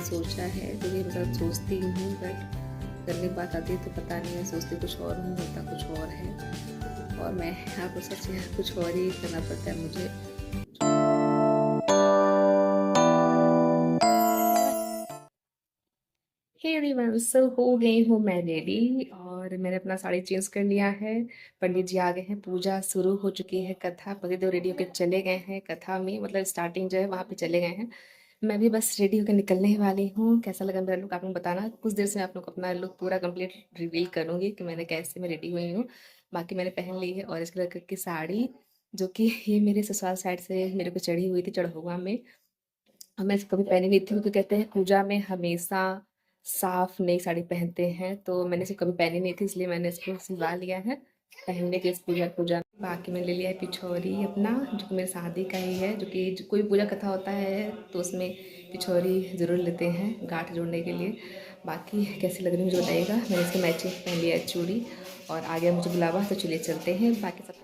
सोचा है क्योंकि मतलब सोचती हूँ बट करने की बात आती है तो पता नहीं है, सोचती कुछ और हूँ होता कुछ और है, और मैं यहाँ पर सच कुछ और ही करना पड़ता है मुझे। हे एवरीवन, सो हो गई हूँ मैं रेडी और मैंने अपना साड़ी चेंज कर लिया है। पंडित जी आ गए हैं, पूजा शुरू हो चुकी है, कथा पतिदेव रेडी होकर चले गए हैं, कथा में मतलब स्टार्टिंग जो है वहाँ पे चले गए हैं। मैं भी बस रेडी होकर निकलने ही वाली हूँ। कैसा लगा मेरा लुक आप लोग बताना। कुछ देर से मैं आप लोग को अपना लुक पूरा कंप्लीट रिवील करूँगी कि मैंने कैसे मैं रेडी हुई हूँ। बाकी मैंने पहन ली है ऑरेंज कलर की साड़ी, जो कि ये मेरे ससुराल साइड से मेरे को चढ़ी हुई थी चढ़ौआ में। और मैं कभी पहनी नहीं थी क्योंकि कहते हैं पूजा में हमेशा साफ नई साड़ी पहनते हैं, तो मैंने इसे कभी पहनी नहीं थी इसलिए मैंने इसको सिलवा लिया है पहनने के इस पूजा पूजा में। बाकी मैंने ले लिया है पिछौरी अपना, जो कि मेरी शादी का ही है, जो कि कोई पूजा कथा होता है तो उसमें पिछौरी ज़रूर लेते हैं गांठ जोड़ने के लिए। बाकी कैसी लग रही है मुझे बताइएगा। मैंने इसके मैचिंग पहन लिया है चूड़ी, और आ गया मुझे बुलावा तो चलिए चलते हैं। बाकी सब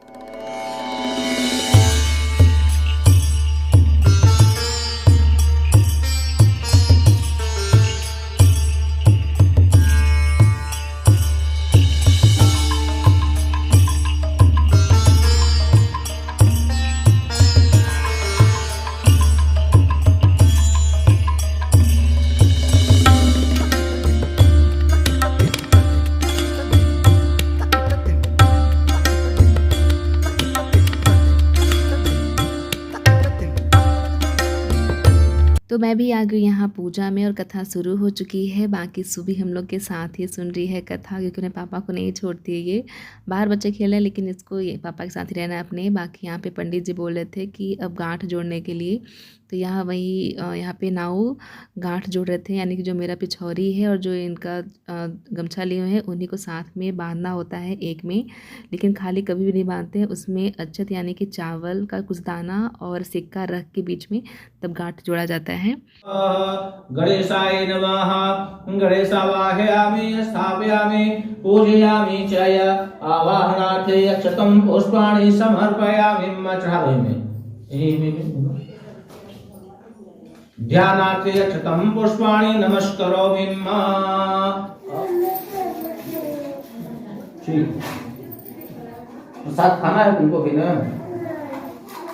तो मैं भी आ गई यहाँ पूजा में और कथा शुरू हो चुकी है। बाकी सुबह हम लोग के साथ ही सुन रही है कथा, क्योंकि उन्हें पापा को नहीं छोड़ती है। ये बाहर बच्चे खेल रहे हैं लेकिन इसको ये पापा के साथ ही रहना है अपने। बाकी यहाँ पे पंडित जी बोल रहे थे कि अब गांठ जोड़ने के लिए, तो यहाँ वही यहाँ पे नाव गांठ जोड़ रहे थे, यानी कि जो मेरा पिछौरी है और जो इनका गमछा लिए हुए हैं उन्हीं को साथ में बांधना होता है एक में। लेकिन खाली कभी भी नहीं बांधते हैं, उसमें अक्षत यानी कि चावल का कुछ दाना और सिक्का रख के बीच में तब गांठ जोड़ा जाता है। गणेशाय नमः। गणेशावाहयामि स्थापयामि पूजयामि च आवाहनार्थे अक्षतं पुष्पाणि समर्पयामि। चढ़ावे ध्यानार्थे अक्षतं पुष्पाणि नमस्करोमि। ठीक, प्रसाद खाना है तुमको भी ना?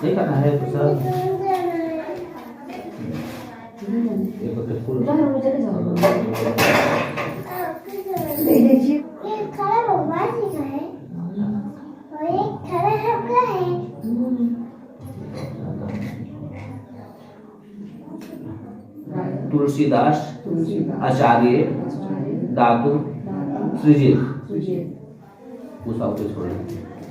नहीं खाना है प्रसाद? तुलसीदास आचार्य दातु सृजित।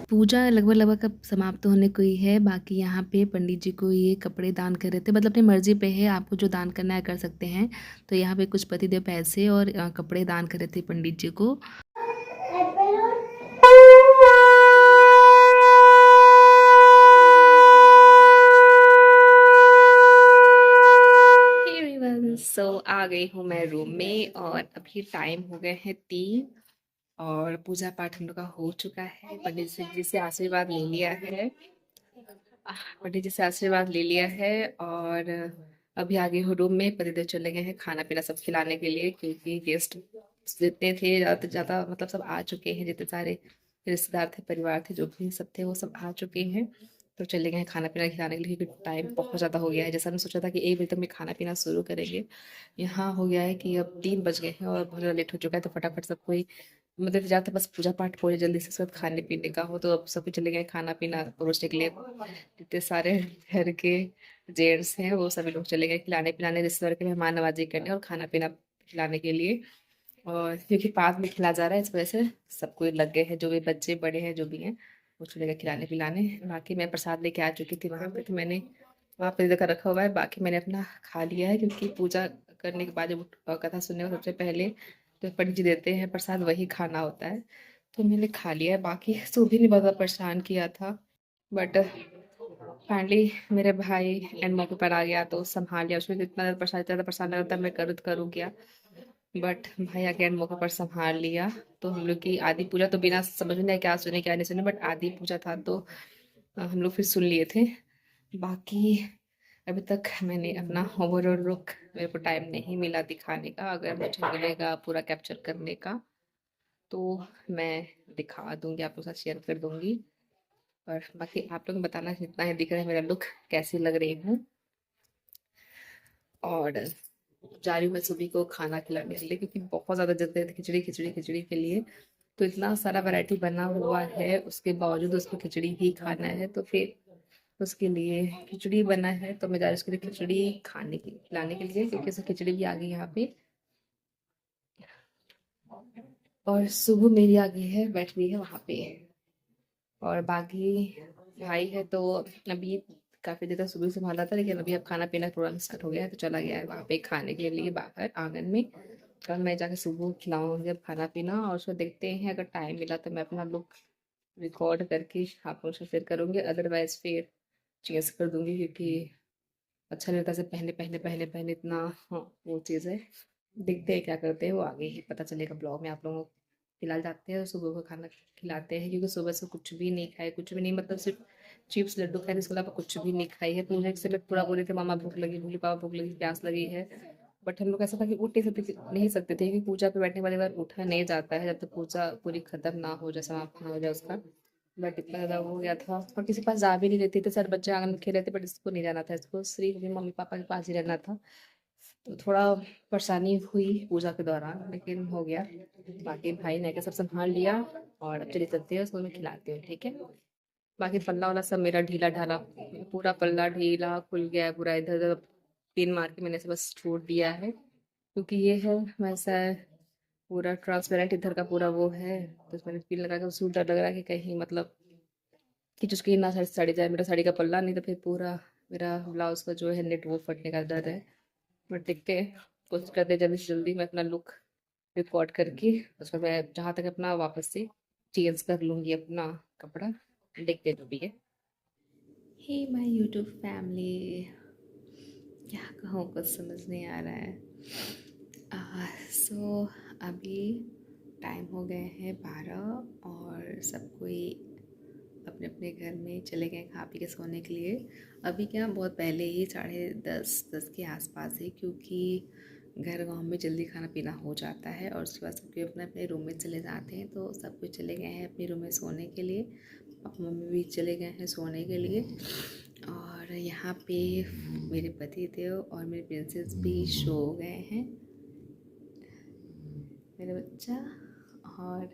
पूजा लगभग अब समाप्त होने को ही है। बाकी यहाँ पे पंडित जी को ये कपड़े दान कर रहे थे, मतलब अपनी मर्जी पे है, आपको जो दान करना है कर सकते हैं। तो यहाँ पे कुछ पतिदेव पैसे और कपड़े दान कर रहे थे पंडित जी को। सो आ गई हूँ मैं रूम में और अभी टाइम हो गए हैं 3 और पूजा पाठ हम लोग का हो चुका है। पंडित जी से आशीर्वाद ले लिया है, पंडित जी से आशीर्वाद ले लिया है और अभी आगे हूँ रूम में। पतिदेव चले गए हैं खाना पीना सब खिलाने के लिए, क्योंकि गेस्ट जितने थे ज़्यादा से ज़्यादा मतलब सब आ चुके हैं, जितने सारे रिश्तेदार थे परिवार थे जो भी सब थे वो सब आ चुके हैं। तो चले गए हैं खाना पीना खिलाने के लिए, क्योंकि टाइम बहुत ज़्यादा हो गया है। जैसा हमने सोचा था कि 1 बजे तक में खाना पीना शुरू करेंगे, यहाँ हो गया है कि अब 3 बज गए हैं और बहुत ज़्यादा लेट हो चुका है। तो फटाफट सब कोई मतलब ज़्यादातर बस पूजा पाठ हो जल्दी से, सब खाने पीने का हो, तो अब सब चले गए खाना पीना परोसने के लिए। जितने सारे घर के जेंट्स हैं वो सभी लोग चले गए खिलाने पिलाने, रिश्तेदार के मेहमान नवाजी करने और खाना पीना खिलाने के लिए। और क्योंकि पास में खिला जा रहा है इस वजह से सब कोई लग गए हैं, जो भी बच्चे बड़े हैं जो भी हैं वो चले गए खिलाने पिलाने। बाकी मैं प्रसाद लेके आ चुकी थी वहाँ पे, तो मैंने वहाँ पे जगह रखा हुआ है। बाकी मैंने अपना खा लिया है, क्योंकि पूजा करने के बाद जब कथा सुनने को सबसे पहले तो पंडित जी देते हैं प्रसाद, वही खाना होता है। तो मैंने खा लिया है। बाकी सुबह ने बहुत परेशान किया था, बट फाइनली मेरे भाई एंड मौके पर आ गया तो संभाल लिया। उसमें इतना ज़्यादा परेशान लग रहा था, मैं करूँ तो करूँ क्या। बट भाई अगेन मौके पर संभाल लिया। तो हम लोग की आधी पूजा तो बिना समझ में नहीं आया क्या सुने क्या नहीं सुने, बट आधी पूजा था तो हम लोग फिर सुन लिए थे। बाकी अभी तक मैंने अपना ओवरऑल लुक, मेरे को टाइम नहीं मिला दिखाने का। अगर मुझे मिलेगा पूरा कैप्चर करने का तो मैं दिखा दूंगी, आप लोग के साथ शेयर कर दूंगी। और बाकी आप लोग बताना कितना है दिख रहा है मेरा लुक, कैसी लग रही हूँ। और जा रही हूँ मैं सुबह को खाना खिलाने के लिए, क्योंकि बहुत ज़्यादा जिद है खिचड़ी खिचड़ी खिचड़ी के लिए। तो इतना सारा वैरायटी बना हुआ है, उसके बावजूद उसको खिचड़ी ही खाना है, तो फिर उसके लिए खिचड़ी बना है। तो मैं जा रही हूँ उसके लिए खिचड़ी खाने की खिलाने के लिए, क्योंकि उसे खिचड़ी भी आ गई यहाँ पे। और सुबह मेरी आ गई है, बैठ गई है वहाँ पे। और बाकी भाई है तो अभी काफी देर तक सुबह संभाला था, लेकिन अभी अब खाना पीना थोड़ा स्टार्ट हो गया है तो चला गया है वहाँ पे खाने के लिए बाहर आंगन में। कल मैं जाके सुबह खिलाऊंगी अब खाना पीना, और उसको देखते हैं अगर टाइम मिला तो मैं अपना लुक रिकॉर्ड करके आप लोगों से शेयर करूंगी, अदरवाइज फिर चेंज कर दूंगी, क्योंकि अच्छा नहीं लगता से पहले पहले पहले पहले इतना। हाँ वो चीज़ है, देखते हैं क्या करते हैं वो आगे ही पता चलेगा ब्लॉग में आप लोगों को। फिलहाल जाते हैं सुबह को खाना खिलाते हैं, क्योंकि सुबह से कुछ भी नहीं खाए, कुछ भी नहीं, मतलब सिर्फ चिप्स लड्डू खाए, इसके अलावा कुछ भी नहीं खाई है। पूजा से लोग पूरा बोले थे मामा भूख लगी, बोली पापा भूख लगी, प्यास लगी है। बट हम लोग ऐसा था कि उठ नहीं सकते थे, क्योंकि पूजा पे बैठने वाली बार उठा नहीं जाता है जब तक पूजा पूरी खत्म ना हो जाए, समाप्त ना हो जाए उसका। बट इतना ज़्यादा हो गया था और किसी के पास जा भी नहीं रहती थी, सर बच्चे आंगन में खेल रहे थे, बट इसको नहीं जाना था, इसको सिर्फ अपने मम्मी पापा के पास ही रहना था। तो थोड़ा परेशानी हुई पूजा के दौरान, लेकिन हो गया। बाकी भाई ने आके सब संभाल लिया। और अब चलिए चलते हैं, उसको मैं खिलाती हूँ, ठीक है। बाकी पल्ला वाला सब मेरा ढीला ढाला, पूरा पल्ला ढीला खुल गया है पूरा, इधर उधर पिन मार के मैंने इसे बस छोड़ दिया है, क्योंकि ये है वैसा है पूरा ट्रांसपेरेंट, इधर का पूरा वो है। तो मैंने पिन लगा के उसमें डर लग रहा है कि कहीं मतलब कि उसकी ना साड़ी साड़ी जाए, मेरा साड़ी का पल्ला, नहीं तो फिर पूरा मेरा ब्लाउज का जो है नेट वो फटने का डर है। बट देखते हैं, कोशिश करते हैं जल्दी से जल्दी मैं अपना लुक रिकॉर्ड करके उसका मैं जहाँ तक अपना वापस से चेंज कर लूँगी अपना कपड़ा। देखते हैं जो भी है। हे माय यूट्यूब फैमिली, क्या कहूँ कुछ समझ नहीं आ रहा है। सो अभी टाइम हो गए हैं 12 और सब कोई अपने अपने घर में चले गए खा पी के सोने के लिए। अभी क्या बहुत पहले ही 10:30 के आसपास ही, क्योंकि घर गांव में जल्दी खाना पीना हो जाता है और उसके बाद सबके अपने अपने रूम में चले जाते हैं। तो सब कुछ चले गए हैं अपने रूम में सोने के लिए, पापा मम्मी भी चले गए हैं सोने के लिए। और यहाँ पे मेरे पति देव और मेरे प्रिंसेस भी सो गए हैं, मेरे बच्चा। और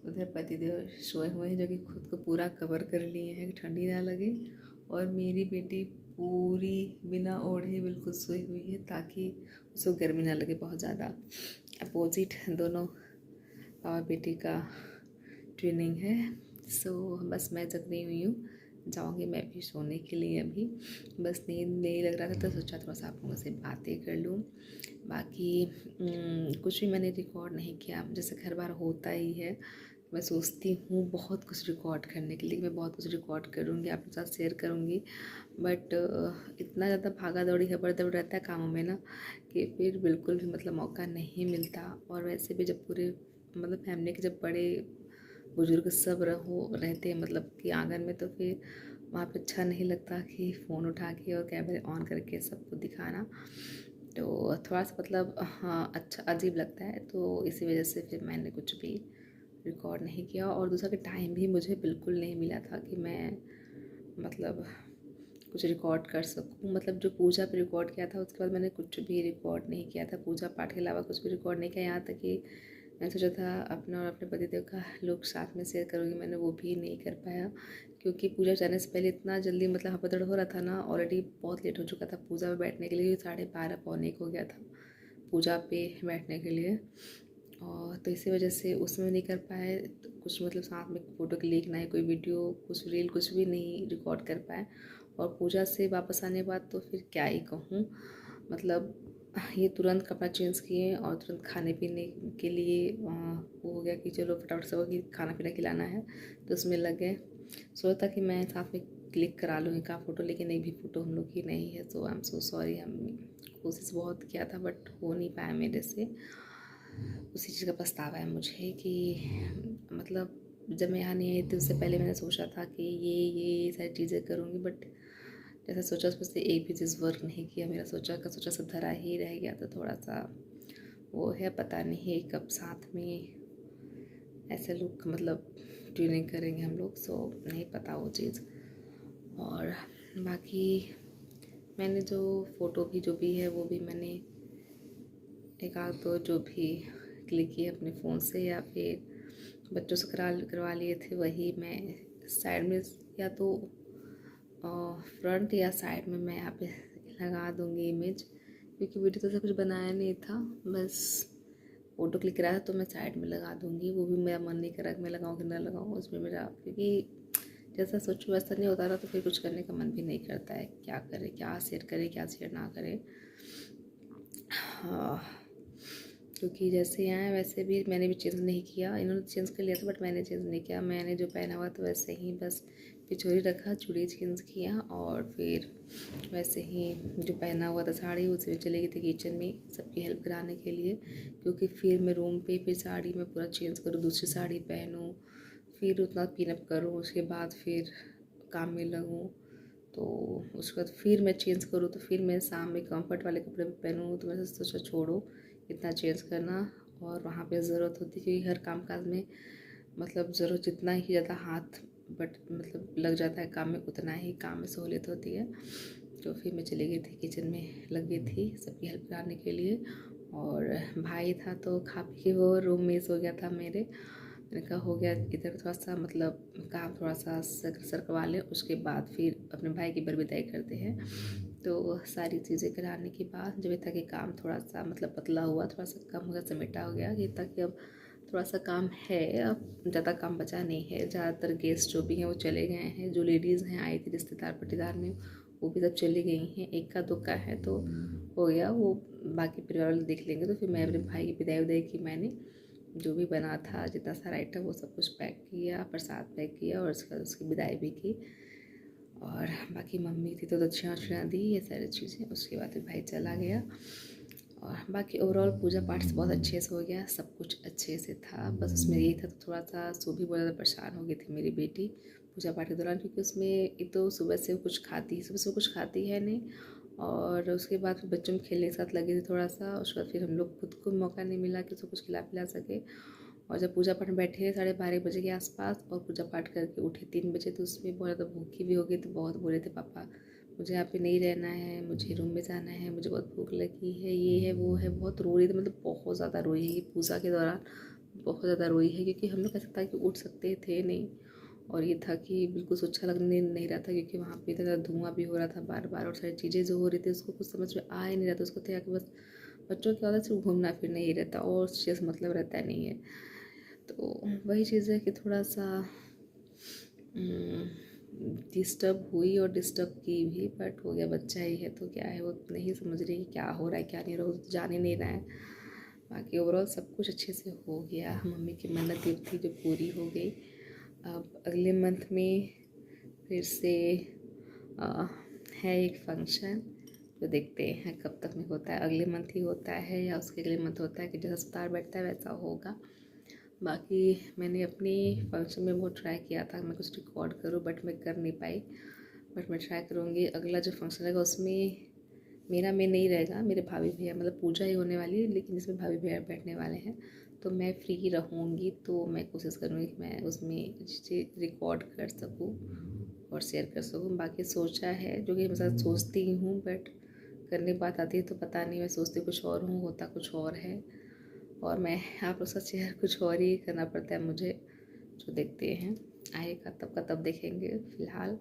उधर पतिदेव सोए हुए हैं, जो कि खुद को पूरा कवर कर लिए हैं कि ठंडी ना लगे। और मेरी बेटी पूरी बिना ओढ़े बिल्कुल सोई हुई है, ताकि उसको गर्मी ना लगे बहुत ज़्यादा। अपोजिट दोनों पापा बेटी का ट्विनिंग है। सो बस मैं जग नहीं हुई हूँ, जाऊँगी मैं भी सोने के लिए अभी। बस नींद नहीं लग रहा था तो सोचा थोड़ा सा आप लोगों से बातें कर लूँ। बाकी कुछ भी मैंने रिकॉर्ड नहीं किया, जैसे हर बार होता ही है। मैं सोचती हूँ बहुत कुछ रिकॉर्ड करने के लिए, मैं बहुत कुछ रिकॉर्ड करूँगी आपके साथ शेयर करूँगी, बट इतना ज़्यादा भागा दौड़ी खबर दौड़ रहता है कामों में ना, कि फिर बिल्कुल भी मतलब मौका नहीं मिलता। और वैसे भी जब पूरे मतलब फैमिली के जब बड़े बुजुर्ग सब रहते हैं मतलब कि आंगन में, तो फिर वहाँ पे अच्छा नहीं लगता कि फ़ोन उठा के और कैमरे ऑन करके सबको दिखाना। तो थोड़ा सा मतलब हाँ अच्छा अजीब लगता है, तो इसी वजह से फिर मैंने कुछ भी रिकॉर्ड नहीं किया। और दूसरा कि टाइम भी मुझे बिल्कुल नहीं मिला था कि मैं मतलब कुछ रिकॉर्ड कर सकूँ। मतलब जो पूजा पे रिकॉर्ड किया था उसके बाद मैंने कुछ भी रिकॉर्ड नहीं किया था, पूजा पाठ के अलावा कुछ भी रिकॉर्ड नहीं किया। यहाँ तक कि मैं सोचा था अपना और अपने पतिदेव का लुक साथ में शेयर करूँगी, मैंने वो भी नहीं कर पाया, क्योंकि पूजा जाने से पहले इतना जल्दी मतलब हपदड़ हो रहा था ना, ऑलरेडी बहुत लेट हो चुका था पूजा में बैठने के लिए, 12:30 पौने 1 हो गया था पूजा पे बैठने के लिए। और तो इसी वजह से उसमें नहीं कर पाए, तो कुछ मतलब साथ में फ़ोटो क्लिक ना कोई वीडियो कुछ रील कुछ भी नहीं रिकॉर्ड कर पाए। और पूजा से वापस आने के बाद तो फिर क्या ही कहूँ, मतलब ये तुरंत कपड़ा चेंज किए और तुरंत खाने पीने के लिए वो हो गया कि चलो फटाफट से कि खाना पीना खिलाना है, तो उसमें लग गए। सोचा था कि मैं साथ में क्लिक करा लूँगी का फ़ोटो, लेकिन एक भी फ़ोटो हम लोग की नहीं है। तो आई एम सो सॉरी। हम कोशिश बहुत किया था बट हो नहीं पाया मेरे से। उसी चीज़ का पछतावा है मुझे कि मतलब जब मैं यहाँ नहीं आई थी उससे पहले मैंने सोचा था कि ये सारी चीज़ें करूँगी, बट जैसा सोचा उसमें से एक भी चीज़ वर्क नहीं किया। मेरा सोचा सब धरा ही रह गया। तो थोड़ा सा वो है, पता नहीं कब साथ में ऐसे लोग मतलब ट्यूनिंग करेंगे हम लोग, सो नहीं पता वो चीज़। और बाकी मैंने जो फ़ोटो भी जो भी है वो भी मैंने एक आध दो जो भी क्लिक किए अपने फ़ोन से या फिर बच्चों से करवा लिए थे, वही मैं साइड में या तो फ्रंट या साइड में मैं यहाँ पे लगा दूँगी इमेज, क्योंकि वीडियो तो सब कुछ बनाया नहीं था, बस फ़ोटो क्लिक करा था तो मैं साइड में लगा दूँगी। वो भी मेरा मन नहीं करा कि मैं लगाऊँ कि ना लगाऊँ उसमें मेरा, क्योंकि जैसा सोचूं वैसा नहीं होता ना, तो फिर कुछ करने का मन भी नहीं करता है। क्या करें, क्या शेयर ना करें। हाँ, क्योंकि जैसे यहाँ है वैसे भी मैंने भी चेंज नहीं किया। इन्होंने चेंज कर लिया था बट मैंने चेंज नहीं किया। मैंने जो पहना हुआ था वैसे ही बस पिछोरी रखा, चूड़ी चेंज किया और फिर वैसे ही जो पहना हुआ था साड़ी उसे चली गई थी किचन में सबकी हेल्प कराने के लिए, क्योंकि फिर मैं रूम पे फिर साड़ी में पूरा चेंज करूँ, दूसरी साड़ी पहनूँ, फिर उतना पिनअप करूँ, उसके बाद फिर काम में लगूँ। तो उसके बाद फिर मैं चेंज करूँ तो फिर मैं शाम में कंफर्ट वाले कपड़े भी पहनूँ। तो मैंने सोचा छोड़ो इतना चेंज करना, और वहाँ पे ज़रूरत होती है क्योंकि हर काम काज में मतलब ज़रूरत जितना ही ज़्यादा हाथ बट मतलब लग जाता है काम में, उतना ही काम में सहूलियत होती है। तो फिर मैं चली गई थी किचन में, लग गई थी सबकी हेल्प कराने के लिए। और भाई था तो खा पी के वो रूम में सो गया था मेरे। मैंने कहा हो गया, इधर थोड़ा सा मतलब काम थोड़ा सा सरकवा लें, उसके बाद फिर अपने भाई की बरविदाई करते हैं। तो सारी चीज़ें कराने के बाद जब तक कि काम थोड़ा सा मतलब पतला हुआ, थोड़ा सा कम हो गया, समेटा हो गया, ये ताकि अब थोड़ा सा काम है, अब ज़्यादा काम बचा नहीं है। ज़्यादातर गेस्ट जो भी हैं वो चले गए हैं, जो लेडीज़ हैं आई थी रिश्तेदार पट्टीदार में वो भी सब चली गई हैं। एक का दुक्का है तो हो गया, वो बाकी परिवार वाले देख लेंगे। तो फिर मैं अपने भाई की विदाई की, मैंने जो भी बना था जितना सारा आइटम वो सब कुछ पैक किया, प्रसाद पैक किया और उसके बाद उसकी विदाई भी की। और बाकी मम्मी थी तो दक्षिणा वक्षिणा दी, ये सारी चीज़ें। उसके बाद फिर भाई चला गया और बाकी ओवरऑल पूजा पाठ से बहुत अच्छे से हो गया, सब कुछ अच्छे से था। बस उसमें यही था तो थोड़ा सा सुबह बहुत ज़्यादा परेशान हो गई थी मेरी बेटी पूजा पाठ के दौरान, क्योंकि उसमें एक तो सुबह से कुछ खाती है नहीं, और उसके बाद फिर बच्चों में खेलने के साथ लगे थे थोड़ा सा। उसके बाद फिर हम लोग खुद को मौका नहीं मिला कि उसको कुछ खिला पिला सके। और जब पूजा पाठ में बैठे 12:30 बजे के आसपास और पूजा पाठ करके उठे 3 बजे, तो उसमें बहुत ज़्यादा भूखी भी हो गई। तो बहुत बोले थे पापा मुझे यहाँ पे नहीं रहना है, मुझे रूम में जाना है, मुझे बहुत भूख लगी है, ये है वो है। बहुत रो रही थी, मतलब बहुत ज़्यादा रोई है ये पूजा के दौरान, बहुत ज़्यादा रोई है, क्योंकि हम लोग ऐसा था कि उठ सकते थे नहीं। और ये था कि बिल्कुल अच्छा लगने नहीं रहा था, क्योंकि वहाँ पे इतना धुआं भी हो रहा था बार बार, और सारी चीज़ें जो हो रही थी उसको कुछ समझ में आ ही नहीं रहा था। उसको था कि बस बच्चों की आदत सिर्फ घूमना फिरना ही रहता और चीज़ मतलब रहता नहीं है। तो वही चीज़ है कि थोड़ा सा डिस्टर्ब हुई और डिस्टर्ब की भी, बट हो गया, बच्चा ही है तो क्या है, वो नहीं समझ रही कि क्या हो रहा है क्या नहीं हो रहा, वो तो जान ही नहीं रहा है। बाकी ओवरऑल सब कुछ अच्छे से हो गया। मम्मी की मन्नत थी जो पूरी हो गई। अब अगले मंथ में फिर से आ, है एक फंक्शन, जो देखते हैं कब तक में होता है। अगले मंथ ही होता है या उसके अगले मंथ होता है, कि जैसा सुतार बैठता है वैसा होगा। बाकी मैंने अपनी फंक्शन में बहुत ट्राई किया था मैं कुछ रिकॉर्ड करूँ, बट मैं कर नहीं पाई। बट मैं ट्राई करूँगी। अगला जो फंक्शन रहेगा उसमें मेरा में नहीं रहेगा, मेरे भाभी भैया मतलब पूजा ही होने वाली है, लेकिन इसमें भाभी भैया बैठने वाले हैं, तो मैं फ्री रहूँगी। तो मैं कोशिश करूँगी कि मैं उसमें चीज़ें रिकॉर्ड कर सकूँ और शेयर कर सकूँ। बाकी सोचा है, जो कि मैं साथ सोचती हूँ बट करने की बात आती है तो पता नहीं, मैं सोचती कुछ और हूँ, होता कुछ और है, और मैं आप लोग साथ शेयर कुछ और ही करना पड़ता है मुझे। जो देखते हैं आएगा तब का तब देखेंगे। फ़िलहाल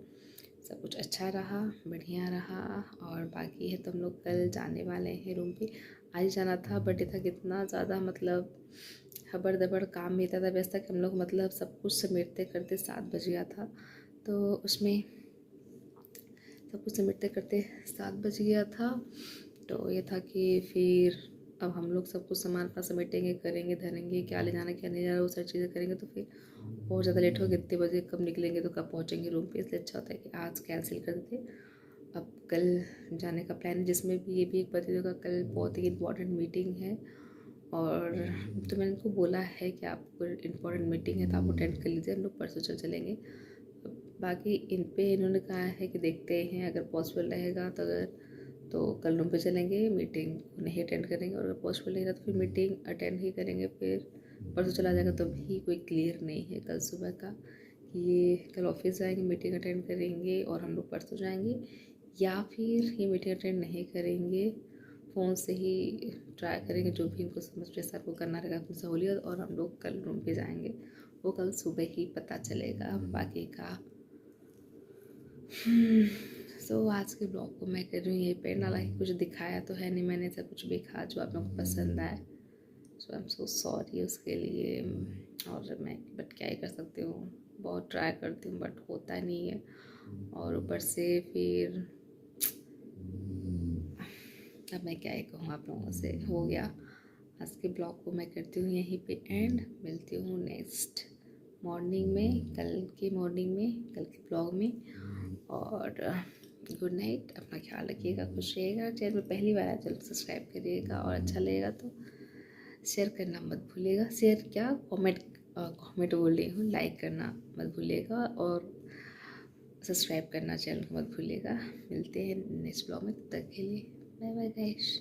सब कुछ अच्छा रहा, बढ़िया रहा। और बाकी है तो हम लोग कल जाने वाले हैं रूम पे। आज ही जाना था, बट ये था कितना ज़्यादा मतलब हबड़ दबड़ काम में इतना व्यस्त था कि हम लोग मतलब सब कुछ समेटते करते 7 बज गया था। तो उसमें सब कुछ समेटते करते 7 बज गया था। तो ये था कि फिर अब हम लोग सब कुछ सामान अपना समेटेंगे, करेंगे, धरेंगे, क्या ले जाना क्या नहीं जाना, वो सारी चीज़ें करेंगे तो फिर बहुत ज़्यादा लेट होगा। कितने बजे कब निकलेंगे तो कब पहुँचेंगे रूम पे, इसलिए अच्छा होता है कि आज कैंसिल कर देते। अब कल जाने का प्लान है, जिसमें भी ये भी एक बता दूँगा, कल बहुत ही इम्पोर्टेंट मीटिंग है। और तो मैंने उनको बोला है कि आपको इम्पोर्टेंट मीटिंग है तो आप अटेंड कर लीजिए, हम लोग परसों चलेंगे। बाकी इन पे इन्होंने कहा है कि देखते हैं, अगर पॉसिबल रहेगा तो तो कल रूम पे चलेंगे, मीटिंग नहीं अटेंड करेंगे, और अगर पॉसिबल रहेगा तो फिर मीटिंग अटेंड ही करेंगे। फिर परसों चला जाएगा तो भी कोई क्लियर नहीं है कल सुबह का कि ये कल ऑफिस जाएंगे, मीटिंग अटेंड करेंगे और हम लोग परसों जाएंगे, या फिर ये मीटिंग अटेंड नहीं करेंगे, फ़ोन से ही ट्राई करेंगे, जो भी इनको समझ में सर को करना रहेगा अपनी सहूलियत, और हम लोग कल रूम पे जाएंगे। वो कल सुबह ही पता चलेगा बाकी का। सो आज के ब्लॉग को मैं कर रही हूँ यहीं पे एंड। हालांकि कुछ दिखाया तो है नहीं मैंने, ऐसा कुछ भी कहा जो आप लोगों को पसंद आए, सो आई एम सो सॉरी उसके लिए। और मैं बट क्या ही कर सकती हूँ, बहुत ट्राई करती हूँ बट होता नहीं है। और ऊपर से फिर अब मैं क्या ही कहूँ आप लोगों से, हो गया। आज के ब्लॉग को मैं करती हूँ यहीं पे एंड, मिलती हूँ नेक्स्ट मॉर्निंग में, कल की मॉर्निंग में, कल के ब्लॉग में। और गुड नाइट, अपना ख्याल रखिएगा, खुश रहिएगा। चैनल में पहली बार आए चैनल सब्सक्राइब करिएगा, और अच्छा लगेगा तो शेयर करना मत भूलिएगा। शेयर क्या, कमेंट बोल रही हूँ, लाइक करना मत भूलिएगा, और सब्सक्राइब करना चैनल को मत भूलिएगा। मिलते हैं नेक्स्ट ब्लॉग में, तब तक के लिए बाय बाय गाइस।